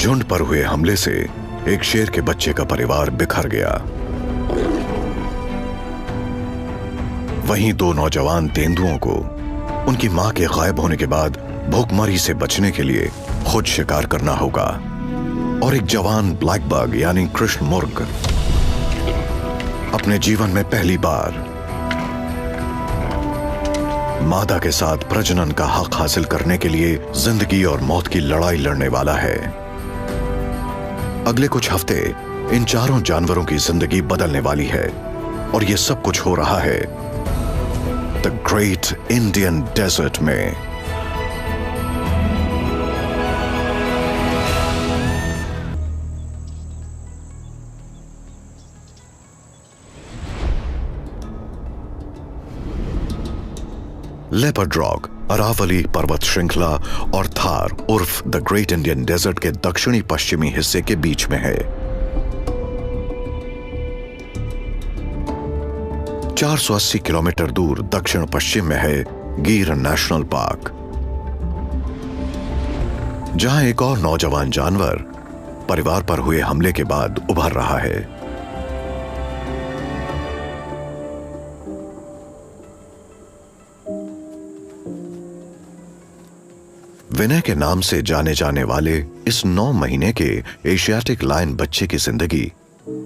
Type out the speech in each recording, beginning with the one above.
झुंड पर हुए हमले से एक शेर के बच्चे का परिवार बिखर गया। वहीं दो नौजवान तेंदुओं को उनकी मां के गायब होने के बाद भूखमरी से बचने के लिए खुद शिकार करना होगा। और एक जवान ब्लैक बग यानी कृष्ण मुर्ग अपने जीवन में पहली बार मादा के साथ प्रजनन का हक हासिल करने के लिए जिंदगी और मौत की लड़ाई लड़ने वाला है। अगले कुछ हफ्ते इन चारों जानवरों की जिंदगी बदलने वाली है और यह सब कुछ हो रहा है द ग्रेट इंडियन डेजर्ट में। लेपर्ड रॉक अरावली पर्वत श्रृंखला और थार उर्फ द ग्रेट इंडियन डेजर्ट के दक्षिणी पश्चिमी हिस्से के बीच में है। 480 किलोमीटर दूर दक्षिण पश्चिम में है गिर नेशनल पार्क, जहां एक और नौजवान जानवर परिवार पर हुए हमले के बाद उभर रहा है। विनय के नाम से जाने जाने वाले इस 9 महीने के एशियाटिक लायन बच्चे की जिंदगी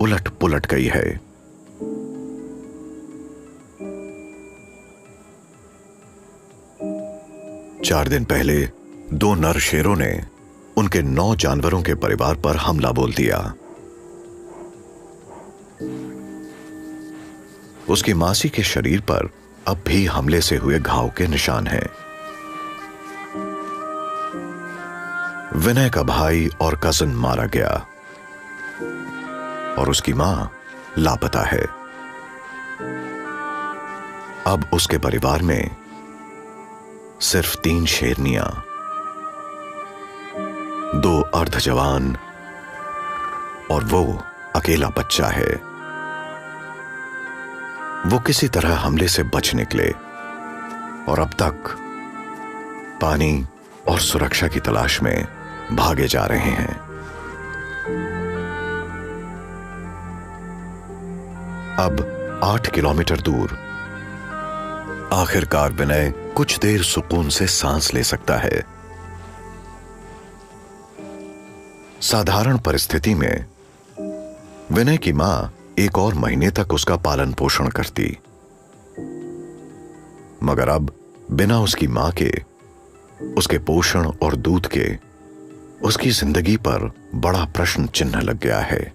उलट पुलट गई है। चार दिन पहले 2 नर शेरों ने उनके 9 जानवरों के परिवार पर हमला बोल दिया। उसकी मासी के शरीर पर अब भी हमले से हुए घाव के निशान हैं। विनय का भाई और कजिन मारा गया और उसकी मां लापता है। अब उसके परिवार में सिर्फ 3 शेरनियां, 2 अर्धजवान और वो अकेला बच्चा है। वो किसी तरह हमले से बच निकले और अब तक पानी और सुरक्षा की तलाश में भागे जा रहे हैं। अब 8 किलोमीटर दूर आखिरकार विनय कुछ देर सुकून से सांस ले सकता है। साधारण परिस्थिति में विनय की मां 1 और महीने तक उसका पालन पोषण करती, मगर अब बिना उसकी मां के, उसके पोषण और दूध के उसकी जिंदगी पर बड़ा प्रश्न चिन्ह लग गया है।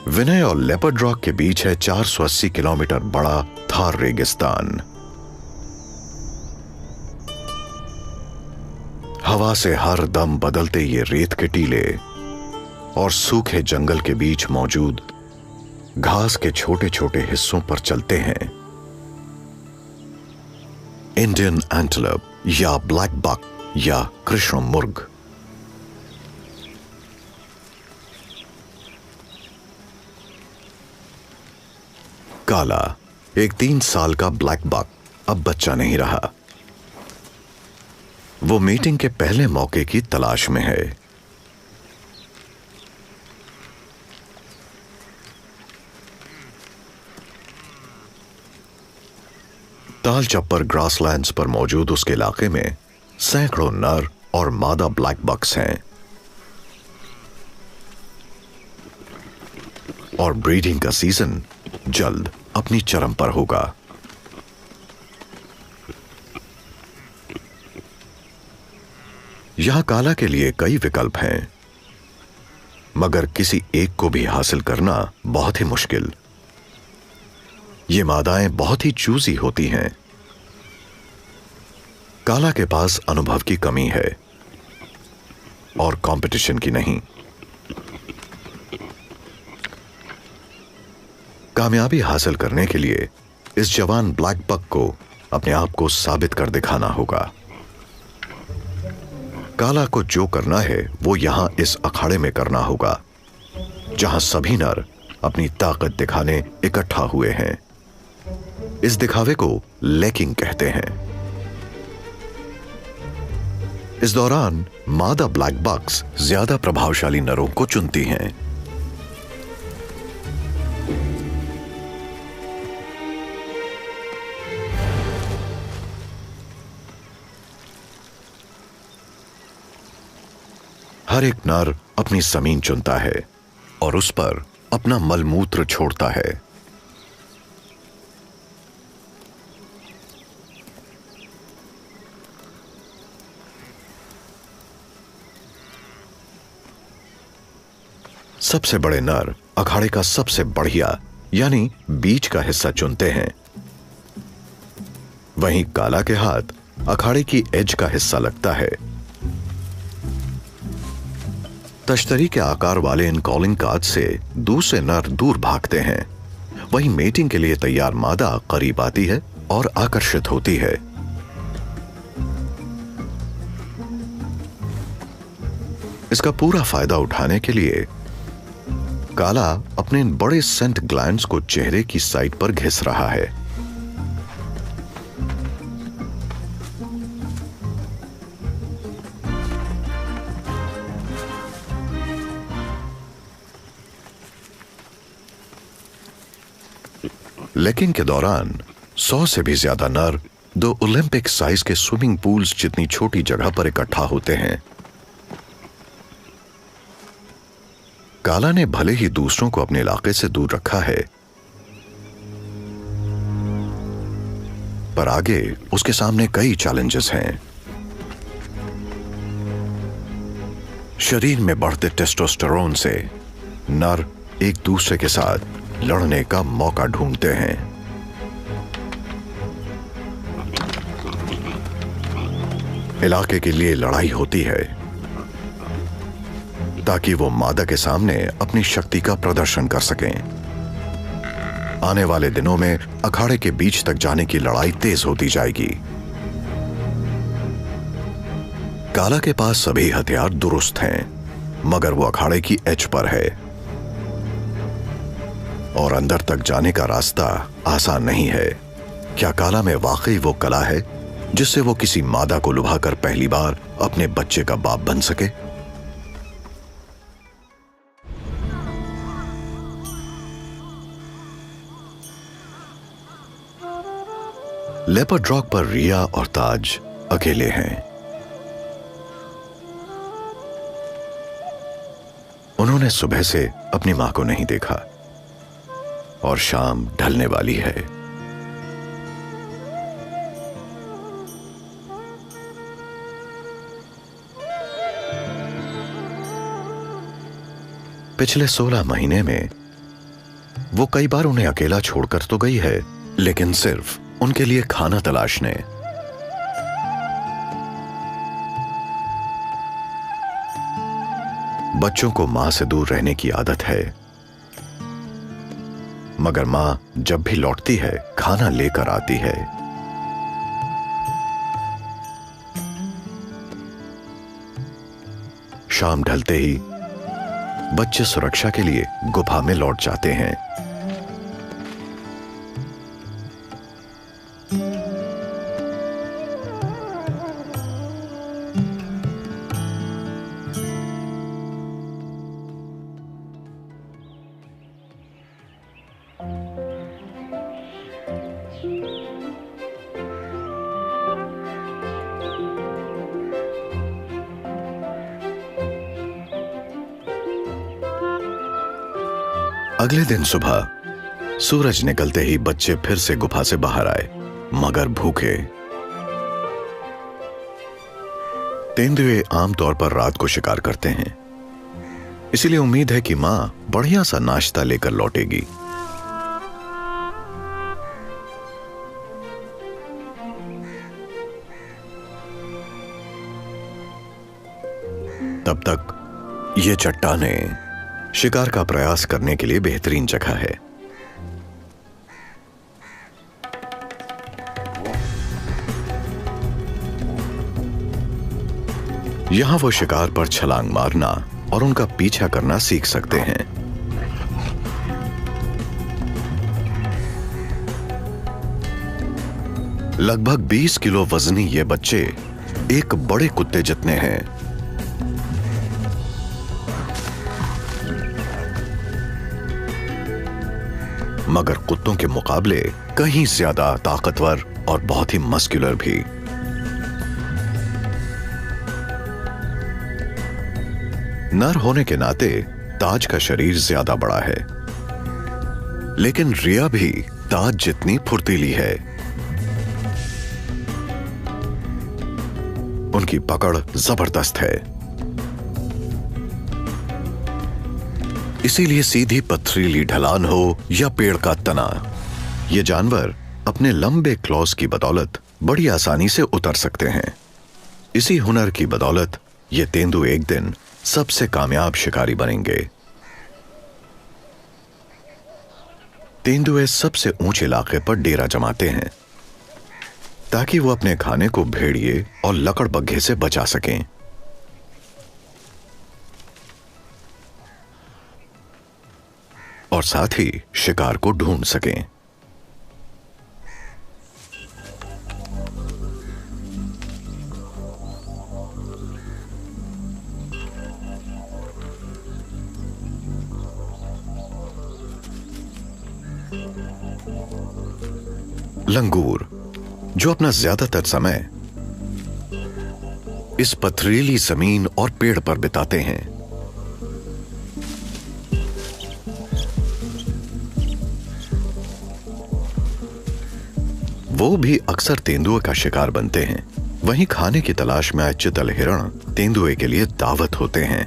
विनय और लेपर्ड रॉक के बीच है 480 किलोमीटर बड़ा थार रेगिस्तान। हवा से हर दम बदलते ये रेत के टीले और सूखे जंगल के बीच मौजूद घास के छोटे छोटे हिस्सों पर चलते हैं इंडियन एंटेलोप या ब्लैक बक या कृष्ण मुर्ग। काला एक 3 साल का ब्लैक बक अब बच्चा नहीं रहा। वो मीटिंग के पहले मौके की तलाश में है। ताल चप्पर ग्रासलैंड्स पर मौजूद उसके इलाके में सैकड़ों नर और मादा ब्लैक बक्स हैं और ब्रीडिंग का सीजन जल्द अपनी चरम पर होगा। यहां काला के लिए कई विकल्प हैं, मगर किसी एक को भी हासिल करना बहुत ही मुश्किल। ये मादाएं बहुत ही चूजी होती हैं। काला के पास अनुभव की कमी है और कंपटीशन की नहीं। कामयाबी हासिल करने के लिए इस जवान ब्लैक बक को अपने आप को साबित कर दिखाना होगा। काला को जो करना है वो यहां इस अखाड़े में करना होगा, जहां सभी नर अपनी ताकत दिखाने इकट्ठा हुए हैं। इस दिखावे को लेकिंग कहते हैं। इस दौरान मादा ब्लैक बक्स ज्यादा प्रभावशाली नरों को चुनती हैं। हर एक नर अपनी जमीन चुनता है और उस पर अपना मलमूत्र छोड़ता है। सबसे बड़े नर अखाड़े का सबसे बढ़िया यानी बीच का हिस्सा चुनते हैं। वहीं काला के हाथ अखाड़े की एज का हिस्सा लगता है। तश्तरी के आकार वाले इन कॉलिंग कार्ड से दूसरे नर दूर भागते हैं। वहीं मेटिंग के लिए तैयार मादा करीब आती है और आकर्षित होती है। इसका पूरा फायदा उठाने के लिए काला अपने बड़े सेंट ग्लैंड्स को चेहरे की साइड पर घिस रहा है। लेकिन के दौरान 100 से भी ज्यादा नर 2 ओलंपिक साइज के स्विमिंग पूल्स जितनी छोटी जगह पर इकट्ठा होते हैं। काला ने भले ही दूसरों को अपने इलाके से दूर रखा है, पर आगे उसके सामने कई चैलेंजेस हैं। शरीर में बढ़ते टेस्टोस्टेरोन से नर एक दूसरे के साथ लड़ने का मौका ढूंढते हैं। इलाके के लिए लड़ाई होती है ताकि वो मादा के सामने अपनी शक्ति का प्रदर्शन कर सकें। आने वाले दिनों में अखाड़े के बीच तक जाने की लड़ाई तेज होती जाएगी। काला के पास सभी हथियार दुरुस्त हैं, मगर वो अखाड़े की एज पर है और अंदर तक जाने का रास्ता आसान नहीं है। क्या काला में वाकई वो कला है जिससे वो किसी मादा को लुभाकर पहली बार अपने बच्चे का बाप बन सके? लेपर्ड रॉक पर रिया और ताज अकेले हैं। उन्होंने सुबह से अपनी मां को नहीं देखा और शाम ढलने वाली है। पिछले 16 महीने में वो कई बार उन्हें अकेला छोड़कर तो गई है, लेकिन सिर्फ उनके लिए खाना तलाशने। बच्चों को मां से दूर रहने की आदत है, मगर मां जब भी लौटती है खाना लेकर आती है। शाम ढलते ही बच्चे सुरक्षा के लिए गुफा में लौट जाते हैं। अगले दिन सुबह सूरज निकलते ही बच्चे फिर से गुफा से बाहर आए, मगर भूखे। तेंदुए आमतौर पर रात को शिकार करते हैं, इसलिए उम्मीद है कि मां बढ़िया सा नाश्ता लेकर लौटेगी। तब तक ये चट्टानें शिकार का प्रयास करने के लिए बेहतरीन जगह है। यहां वो शिकार पर छलांग मारना और उनका पीछा करना सीख सकते हैं। लगभग 20 किलो वजनी ये बच्चे एक बड़े कुत्ते जितने हैं। मगर कुत्तों के मुकाबले कहीं ज्यादा ताकतवर और बहुत ही मस्कुलर भी। नर होने के नाते ताज का शरीर ज्यादा बड़ा है, लेकिन रिया भी ताज जितनी फुर्तीली है। उनकी पकड़ जबरदस्त है, इसीलिए सीधी पथरीली ढलान हो या पेड़ का तना, ये जानवर अपने लंबे क्लॉज की बदौलत बड़ी आसानी से उतर सकते हैं। इसी हुनर की बदौलत ये तेंदुए एक दिन सबसे कामयाब शिकारी बनेंगे। तेंदुए सबसे ऊंचे इलाके पर डेरा जमाते हैं ताकि वो अपने खाने को भेड़िए और लकड़बग्घे से बचा सकें। और साथ ही शिकार को ढूंढ सकें। लंगूर, जो अपना ज्यादातर समय इस पथरीली जमीन और पेड़ पर बिताते हैं, वो भी अक्सर तेंदुए का शिकार बनते हैं। वहीं खाने की तलाश में आए चितल हिरण तेंदुए के लिए दावत होते हैं।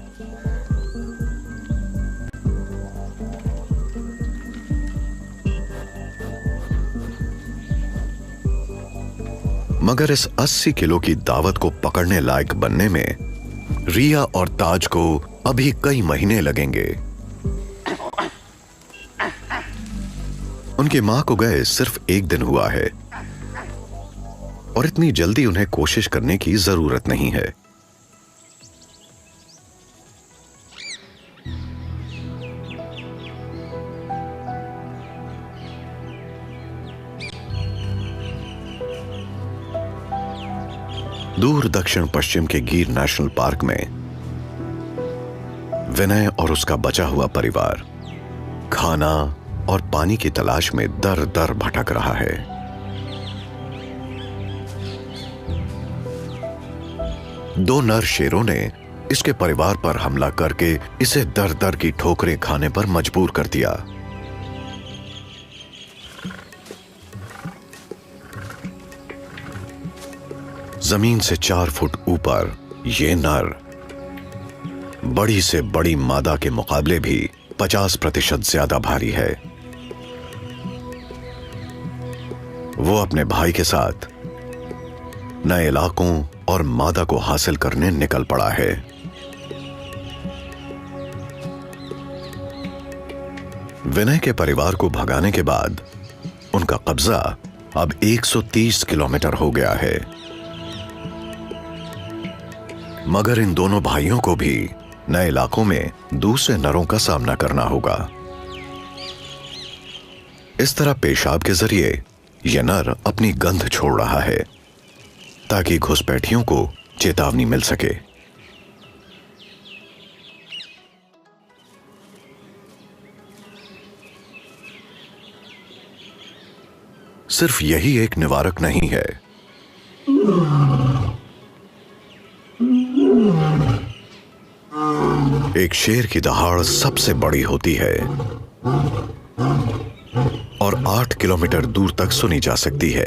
मगर इस 80 किलो की दावत को पकड़ने लायक बनने में रिया और ताज को अभी कई महीने लगेंगे। उनकी मां को गए सिर्फ एक दिन हुआ है और इतनी जल्दी उन्हें कोशिश करने की जरूरत नहीं है। दूर दक्षिण पश्चिम के गिर नेशनल पार्क में विनय और उसका बचा हुआ परिवार खाना और पानी की तलाश में दर दर भटक रहा है। दो नर शेरों ने इसके परिवार पर हमला करके इसे दर दर की ठोकरें खाने पर मजबूर कर दिया। जमीन से 4 फुट ऊपर ये नर बड़ी से बड़ी मादा के मुकाबले भी 50% ज्यादा भारी है। वो अपने भाई के साथ नए इलाकों और मादा को हासिल करने निकल पड़ा है। विनय के परिवार को भगाने के बाद उनका कब्जा अब 130 किलोमीटर हो गया है। मगर इन दोनों भाइयों को भी नए इलाकों में दूसरे नरों का सामना करना होगा। इस तरह पेशाब के जरिए यह नर अपनी गंध छोड़ रहा है ताकि घुसपैठियों को चेतावनी मिल सके। सिर्फ यही एक निवारक नहीं है। एक शेर की दहाड़ सबसे बड़ी होती है और 8 किलोमीटर दूर तक सुनी जा सकती है।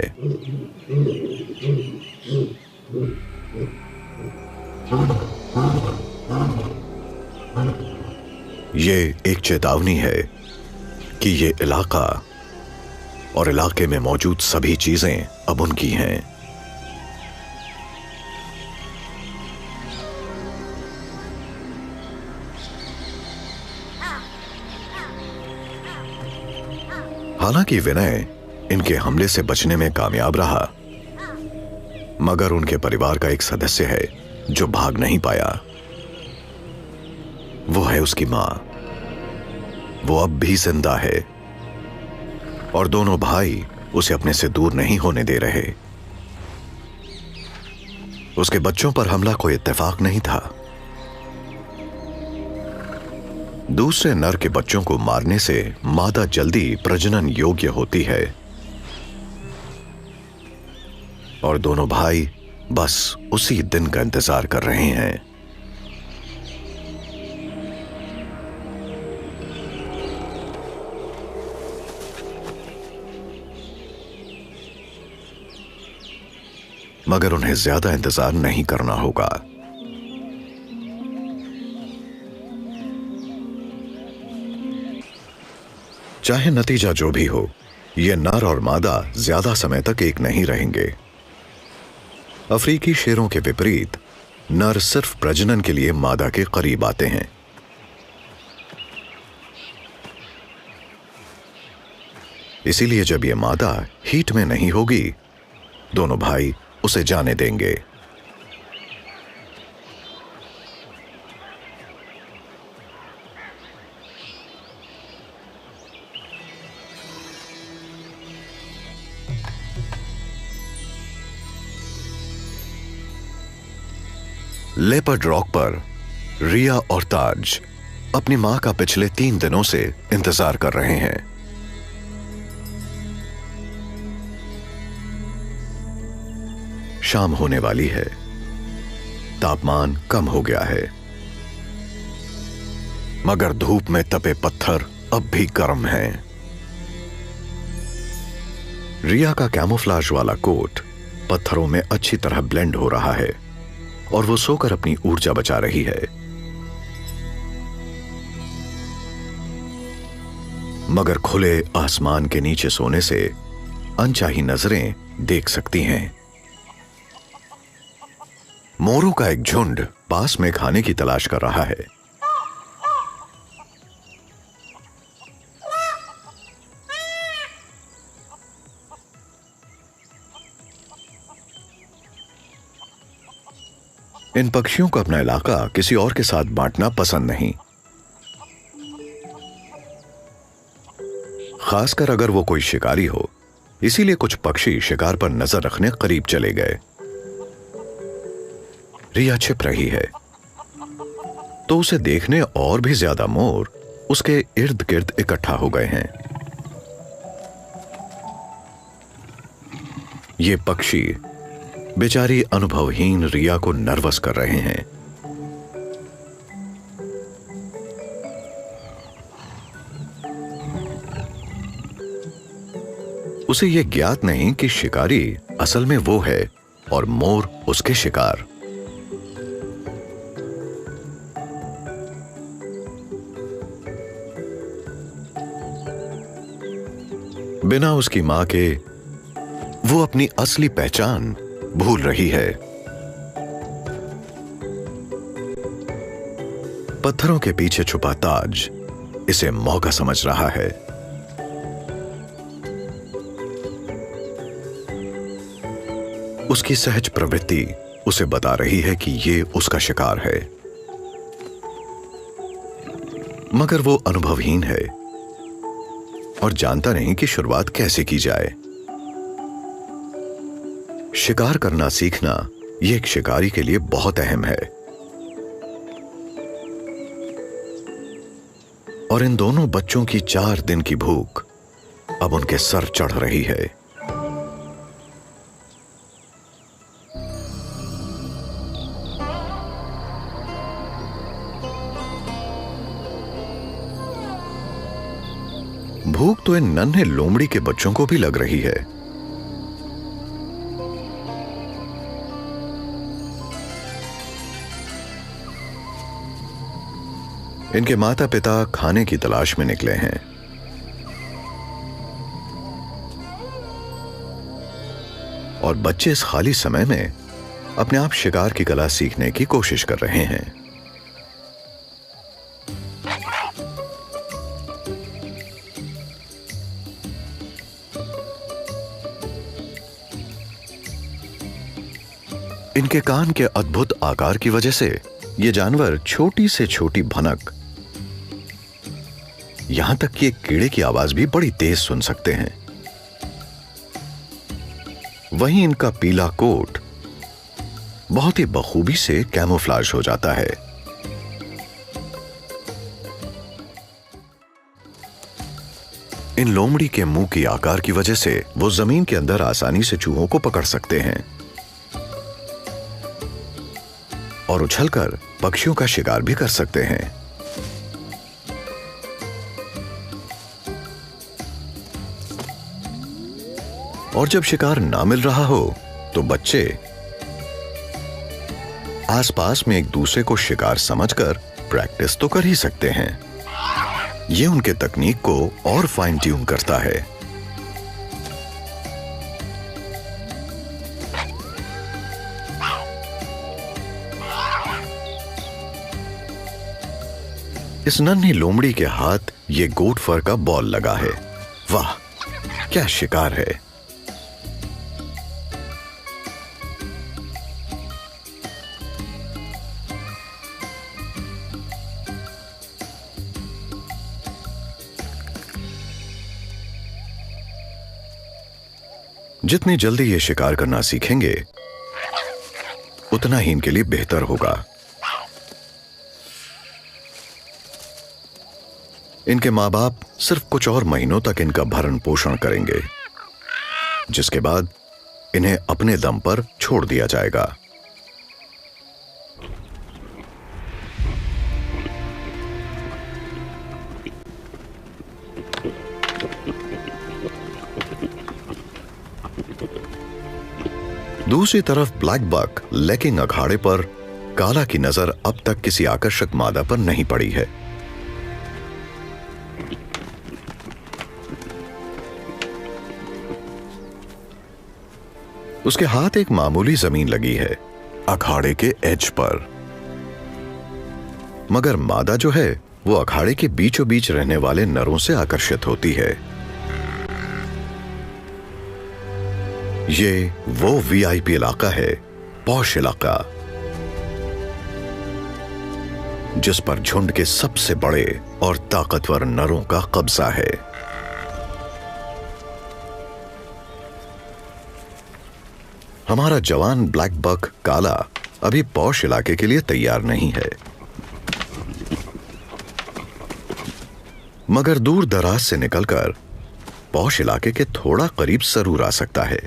ये एक चेतावनी है कि ये इलाका और इलाके में मौजूद सभी चीजें अब उनकी हैं। हालांकि विनय इनके हमले से बचने में कामयाब रहा, मगर उनके परिवार का एक सदस्य है जो भाग नहीं पाया। वो है उसकी मां। वो अब भी जिंदा है और दोनों भाई उसे अपने से दूर नहीं होने दे रहे। उसके बच्चों पर हमला कोई इत्तेफाक नहीं था। दूसरे नर के बच्चों को मारने से मादा जल्दी प्रजनन योग्य होती है और दोनों भाई बस उसी दिन का इंतजार कर रहे हैं। मगर उन्हें ज्यादा इंतजार नहीं करना होगा। चाहे नतीजा जो भी हो, ये नर और मादा ज्यादा समय तक एक नहीं रहेंगे। अफ्रीकी शेरों के विपरीत नर सिर्फ प्रजनन के लिए मादा के करीब आते हैं। इसीलिए जब ये मादा हीट में नहीं होगी, दोनों भाई उसे जाने देंगे। लेपर्ड रॉक पर रिया और ताज अपनी मां का पिछले 3 दिनों से इंतजार कर रहे हैं। शाम होने वाली है, तापमान कम हो गया है, मगर धूप में तपे पत्थर अब भी गर्म हैं। रिया का कैमोफ्लाज वाला कोट पत्थरों में अच्छी तरह ब्लेंड हो रहा है और वो सोकर अपनी ऊर्जा बचा रही है। मगर खुले आसमान के नीचे सोने से अनचाही नजरें देख सकती हैं। मोरों का एक झुंड पास में खाने की तलाश कर रहा है। इन पक्षियों को अपना इलाका किसी और के साथ बांटना पसंद नहीं, खासकर अगर वो कोई शिकारी हो। इसीलिए कुछ पक्षी शिकार पर नजर रखने करीब चले गए। रिया छिप रही है तो उसे देखने और भी ज्यादा मोर उसके इर्द गिर्द इकट्ठा हो गए हैं। ये पक्षी बेचारी अनुभवहीन रिया को नर्वस कर रहे हैं। उसे यह ज्ञात नहीं कि शिकारी असल में वो है और मोर उसके शिकार। बिना उसकी मां के वो अपनी असली पहचान भूल रही है। पत्थरों के पीछे छुपा ताज इसे मौका समझ रहा है। उसकी सहज प्रवृत्ति उसे बता रही है कि ये उसका शिकार है, मगर वो अनुभवहीन है और जानता नहीं कि शुरुआत कैसे की जाए। शिकार करना सीखना यह एक शिकारी के लिए बहुत अहम है और इन दोनों बच्चों की 4 दिन की भूख अब उनके सर चढ़ रही है। भूख तो इन नन्हे लोमड़ी के बच्चों को भी लग रही है। इनके माता पिता खाने की तलाश में निकले हैं। और बच्चे इस खाली समय में अपने आप शिकार की कला सीखने की कोशिश कर रहे हैं। इनके कान के अद्भुत आकार की वजह से ये जानवर छोटी से छोटी भनक, यहां तक कि एक कीड़े की आवाज भी बड़ी तेज सुन सकते हैं। वहीं इनका पीला कोट बहुत ही बखूबी से कैमोफ्लेज हो जाता है। इन लोमड़ी के मुंह की आकार की वजह से वो जमीन के अंदर आसानी से चूहों को पकड़ सकते हैं और उछलकर पक्षियों का शिकार भी कर सकते हैं। और जब शिकार ना मिल रहा हो तो बच्चे आसपास में एक दूसरे को शिकार समझकर प्रैक्टिस तो कर ही सकते हैं। ये उनके तकनीक को और फाइन ट्यून करता है। इस नन्ही लोमड़ी के हाथ ये गोट फर का बॉल लगा है। वाह, क्या शिकार है। जितनी जल्दी ये शिकार करना सीखेंगे उतना ही इनके लिए बेहतर होगा। इनके मां बाप सिर्फ कुछ और महीनों तक इनका भरण पोषण करेंगे, जिसके बाद इन्हें अपने दम पर छोड़ दिया जाएगा। दूसरी तरफ ब्लैक बक लेकिंग अखाड़े पर काला की नजर अब तक किसी आकर्षक मादा पर नहीं पड़ी है। उसके हाथ एक मामूली जमीन लगी है अखाड़े के एज पर, मगर मादा जो है वो अखाड़े के बीचों बीच रहने वाले नरों से आकर्षित होती है। ये वो वीआईपी इलाका है, पॉश इलाका, जिस पर झुंड के सबसे बड़े और ताकतवर नरों का कब्जा है। हमारा जवान ब्लैक बक काला अभी पॉश इलाके के लिए तैयार नहीं है, मगर दूर दराज से निकलकर पॉश इलाके के थोड़ा करीब जरूर आ सकता है।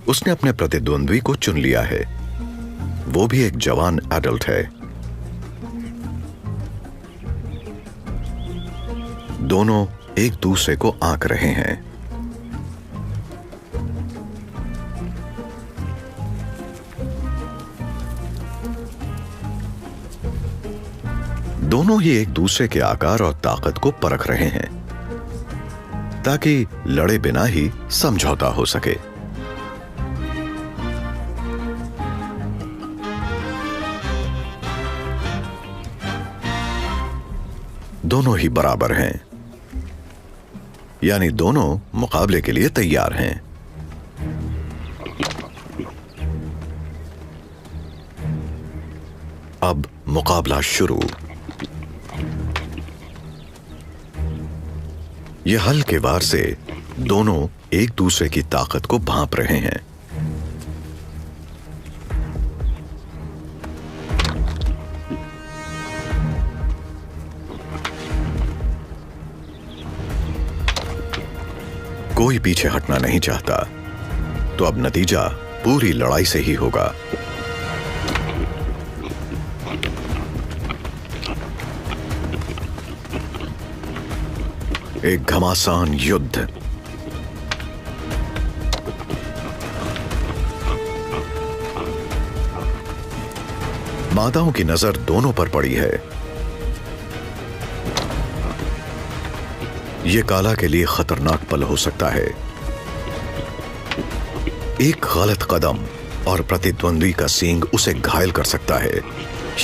उसने अपने प्रतिद्वंद्वी को चुन लिया है। वो भी एक जवान एडल्ट है। दोनों एक दूसरे को आंक रहे हैं। दोनों ही एक दूसरे के आकार और ताकत को परख रहे हैं ताकि लड़े बिना ही समझौता हो सके। दोनों ही बराबर हैं, यानी दोनों मुकाबले के लिए तैयार हैं। अब मुकाबला शुरू। यह हल्के वार से दोनों एक दूसरे की ताकत को भांप रहे हैं। कोई पीछे हटना नहीं चाहता, तो अब नतीजा पूरी लड़ाई से ही होगा। एक घमासान युद्ध। मादाओं की नजर दोनों पर पड़ी है। यह काला के लिए खतरनाक पल हो सकता है। एक गलत कदम और प्रतिद्वंद्वी का सींग उसे घायल कर सकता है,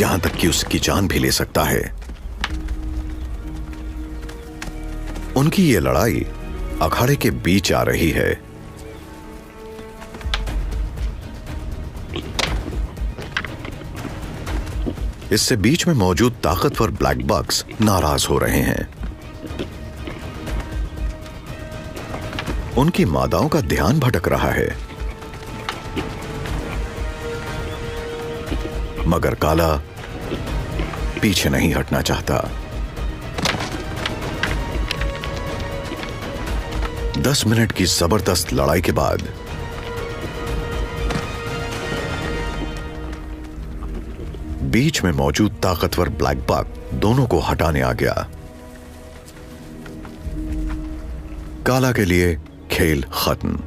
यहां तक कि उसकी जान भी ले सकता है। उनकी यह लड़ाई अखाड़े के बीच आ रही है। इससे बीच में मौजूद ताकतवर ब्लैक बक्स नाराज हो रहे हैं। उनकी मादाओं का ध्यान भटक रहा है। मगर काला पीछे नहीं हटना चाहता। 10 मिनट की जबरदस्त लड़ाई के बाद बीच में मौजूद ताकतवर ब्लैक बक दोनों को हटाने आ गया। काला के लिए खेल खत्म।